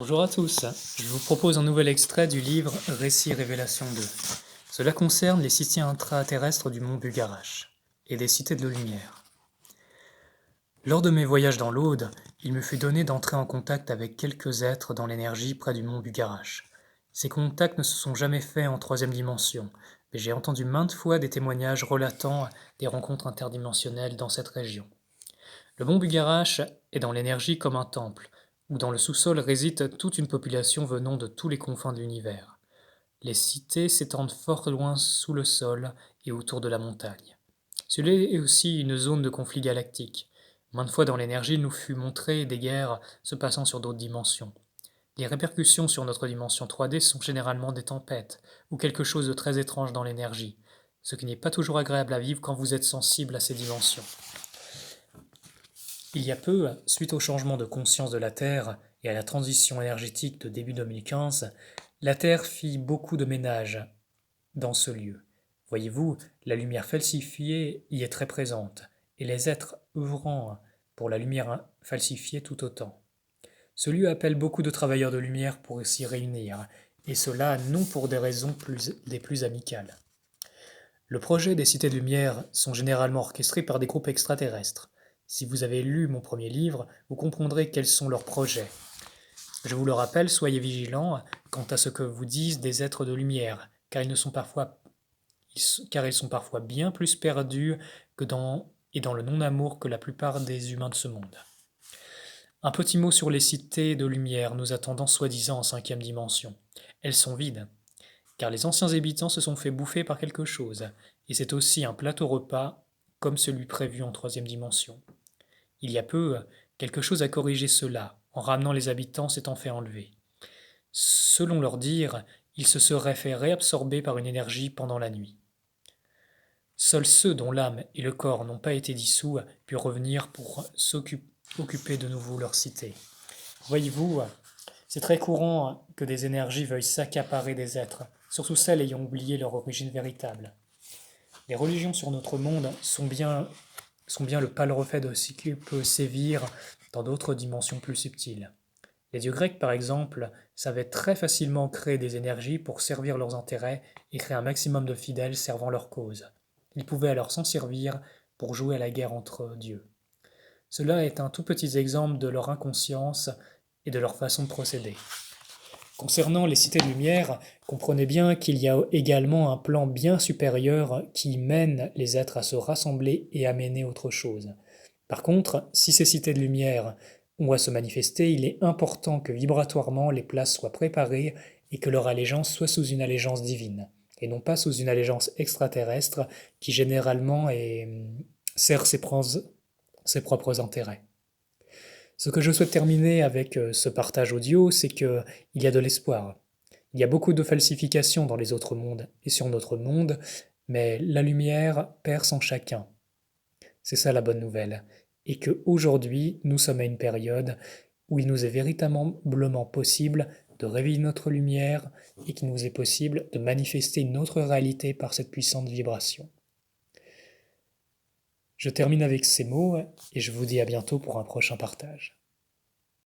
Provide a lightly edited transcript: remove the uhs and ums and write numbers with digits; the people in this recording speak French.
Bonjour à tous, je vous propose un nouvel extrait du livre Récits Révélation 2. Cela concerne les cités intraterrestres du mont Bugarache et des cités de la lumière. Lors de mes voyages dans l'Aude, il me fut donné d'entrer en contact avec quelques êtres dans l'énergie près du mont Bugarache. Ces contacts ne se sont jamais faits en troisième dimension, mais j'ai entendu maintes fois des témoignages relatant des rencontres interdimensionnelles dans cette région. Le mont Bugarache est dans l'énergie comme un temple, où dans le sous-sol réside toute une population venant de tous les confins de l'univers. Les cités s'étendent fort loin sous le sol et autour de la montagne. Cela est aussi une zone de conflit galactique. Maintes fois dans l'énergie, il nous fut montré des guerres se passant sur d'autres dimensions. Les répercussions sur notre dimension 3D sont généralement des tempêtes, ou quelque chose de très étrange dans l'énergie, ce qui n'est pas toujours agréable à vivre quand vous êtes sensible à ces dimensions. Il y a peu, suite au changement de conscience de la Terre et à la transition énergétique de début 2015, la Terre fit beaucoup de ménage dans ce lieu. Voyez-vous, la lumière falsifiée y est très présente, et les êtres œuvrant pour la lumière falsifiée tout autant. Ce lieu appelle beaucoup de travailleurs de lumière pour s'y réunir, et cela non pour des raisons des plus amicales. Le projet des cités de lumière sont généralement orchestrés par des groupes extraterrestres. Si vous avez lu mon premier livre, vous comprendrez quels sont leurs projets. Je vous le rappelle, soyez vigilants quant à ce que vous disent des êtres de lumière, car ils sont parfois bien plus perdus dans le non-amour que la plupart des humains de ce monde. Un petit mot sur les cités de lumière nous attendant soi-disant en cinquième dimension. Elles sont vides, car les anciens habitants se sont fait bouffer par quelque chose, et c'est aussi un plateau repas comme celui prévu en troisième dimension. Il y a peu, quelque chose a corrigé cela, en ramenant les habitants s'étant fait enlever. Selon leur dire, ils se seraient fait réabsorber par une énergie pendant la nuit. Seuls ceux dont l'âme et le corps n'ont pas été dissous purent revenir pour occuper de nouveau leur cité. Voyez-vous, c'est très courant que des énergies veuillent s'accaparer des êtres, surtout celles ayant oublié leur origine véritable. Les religions sur notre monde sont bien le pâle reflet de ce qui peut sévir dans d'autres dimensions plus subtiles. Les dieux grecs, par exemple, savaient très facilement créer des énergies pour servir leurs intérêts et créer un maximum de fidèles servant leur cause. Ils pouvaient alors s'en servir pour jouer à la guerre entre dieux. Cela est un tout petit exemple de leur inconscience et de leur façon de procéder. Concernant les cités de lumière, comprenez bien qu'il y a également un plan bien supérieur qui mène les êtres à se rassembler et à mener autre chose. Par contre, si ces cités de lumière ont à se manifester, il est important que vibratoirement les places soient préparées et que leur allégeance soit sous une allégeance divine, et non pas sous une allégeance extraterrestre qui généralement sert ses propres intérêts. Ce que je souhaite terminer avec ce partage audio, c'est qu'il y a de l'espoir. Il y a beaucoup de falsifications dans les autres mondes et sur notre monde, mais la lumière perce en chacun. C'est ça la bonne nouvelle. Et qu'aujourd'hui, nous sommes à une période où il nous est véritablement possible de réveiller notre lumière et qu'il nous est possible de manifester une autre réalité par cette puissante vibration. Je termine avec ces mots et je vous dis à bientôt pour un prochain partage.